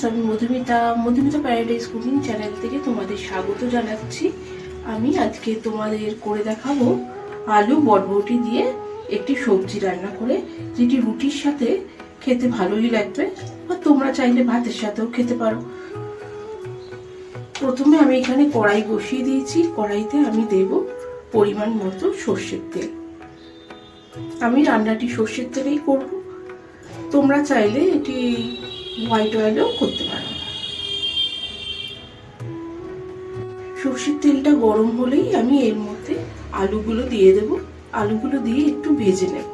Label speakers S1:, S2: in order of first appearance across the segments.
S1: আমি Madhumita paradise cooking channel থেকে তোমাদের স্বাগত জানাচ্ছি। আমি আজকে তোমাদের করে দেখাবো আলু বরবটি দিয়ে একটি সবজি রান্না করে, যেটি রুটির সাথে খেতে ভালোই লাগবে, বা তোমরা চাইলে ভাতের সাথেও খেতে পারো। প্রথমে আমি এখানে কড়াই বসিয়ে দিয়েছি। কড়াইতে আমি দেব পরিমাণ মতো সর্ষের তেল। আমি রান্নাটি সর্ষের তেলেই করব, তোমরা চাইলে এটি হোয়াইট অয়েলেও করতে পারো। সর্ষের তেলটা গরম হলেই আমি এর মধ্যে আলুগুলো দিয়ে দেব। আলুগুলো দিয়ে একটু ভেজে নেব।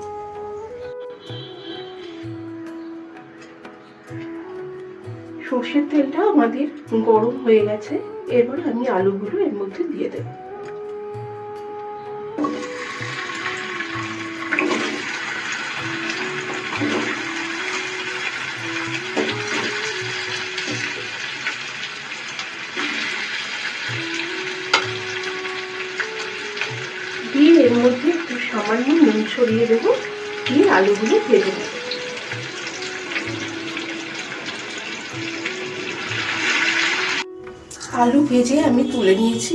S1: সর্ষের তেলটা আমাদের গরম হয়ে গেছে, এবার আমি আলুগুলো এর মধ্যে দিয়ে দেব। দিয়ে এর মধ্যে একটু সামান্য নুন ছড়িয়ে দেব, দিয়ে আলুগুলো ভেজে নেব। আলু ভেজে আমি তুলে নিয়েছি।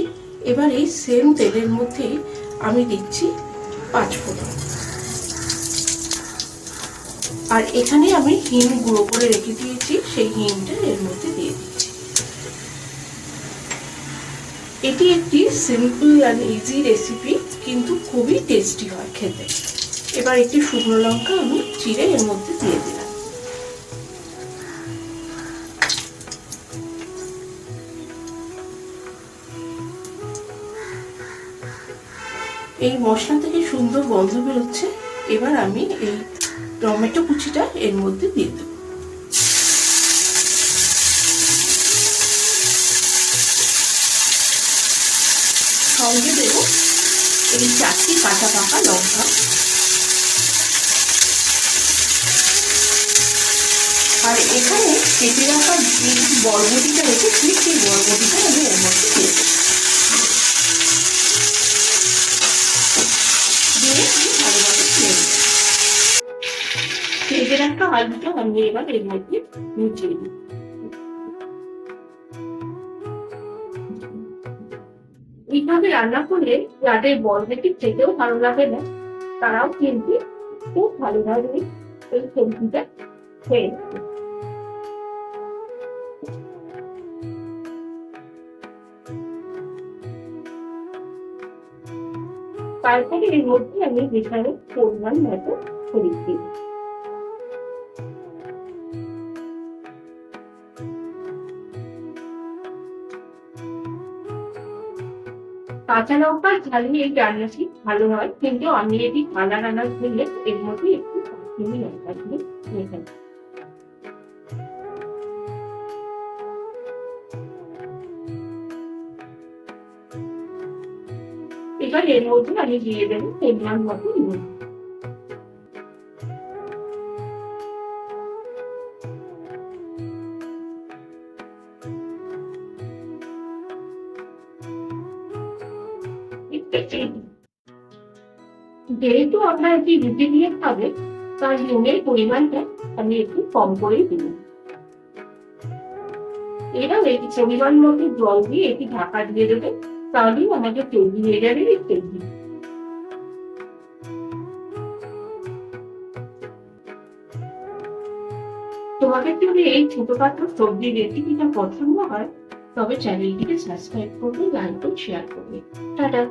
S1: এবার এই সেম তেলের মধ্যে আমি দিচ্ছি 5 ফোড়ন, আর এখানে আমি হিং গুঁড়ো করে রেখে দিয়েছি, সেই হিংটা এর মধ্যে দিয়ে দিচ্ছি। এটি একটি সিম্পল অ্যান্ড ইজি রেসিপি, কিন্তু খুবই টেস্টি হয় খেতে। এবার একটি শুকনো লঙ্কা আমি চিড়ে এর মধ্যে দিয়ে দিলাম। এই মশলা থেকে সুন্দর গন্ধ বেরোচ্ছে। এবার আমি এই টমেটো কুচিটা এর মধ্যে দিয়ে দেব। সঙ্গে দেব এই 4টি কাঁচা পাকা লঙ্কা, আর এখানে কেটে রাখা যে বরবটিটা রেখেছি, সেই বরবটিটা আমি এর মধ্যে দিয়ে দেব। ভেজে রাখা আলুটা আমি এবার এর মধ্যে মিশিয়ে দিই। এইভাবে রান্না করলে যাদের বরবটি খেতেও ভালো লাগে না, তারাও কিন্তু খুব ভালোভাবে এই সবজিটা খেয়ে নেবে। তারপরে এর মধ্যে আমি যেখানে পরিমাণ মতো হলুদ দিই। কাঁচা লঙ্কা ঝালিয়ে এই রান্নাটি ভালো হয়, কিন্তু আমি এটি কাঁচা রান্না করলে এর মধ্যে একটু কাশ্মীরি লঙ্কা দিয়ে মেখে নিই। এবার এর মধ্যে আমি দিয়ে দেবো পরিমাণ মতো নুন। যেহেতু আমরা এটি রুটি দিয়ে খাবে, তার নুনের পরিমাণটা আমি একটু কম করেই দিব। এবার এটি পরিমাণ মতো জল দিয়ে এটি ঢাকা দিয়ে দেবে, তাহলেই আমাদের তৈরি হয়ে যাবে এই সবজি। তোমাদের যদি এই ছোটখাটো সবজির রেসিপিটা পছন্দ হয়, তবে চ্যানেলটিকে সাবস্ক্রাইব করবে, লাইক ও শেয়ার করবে। টাটা।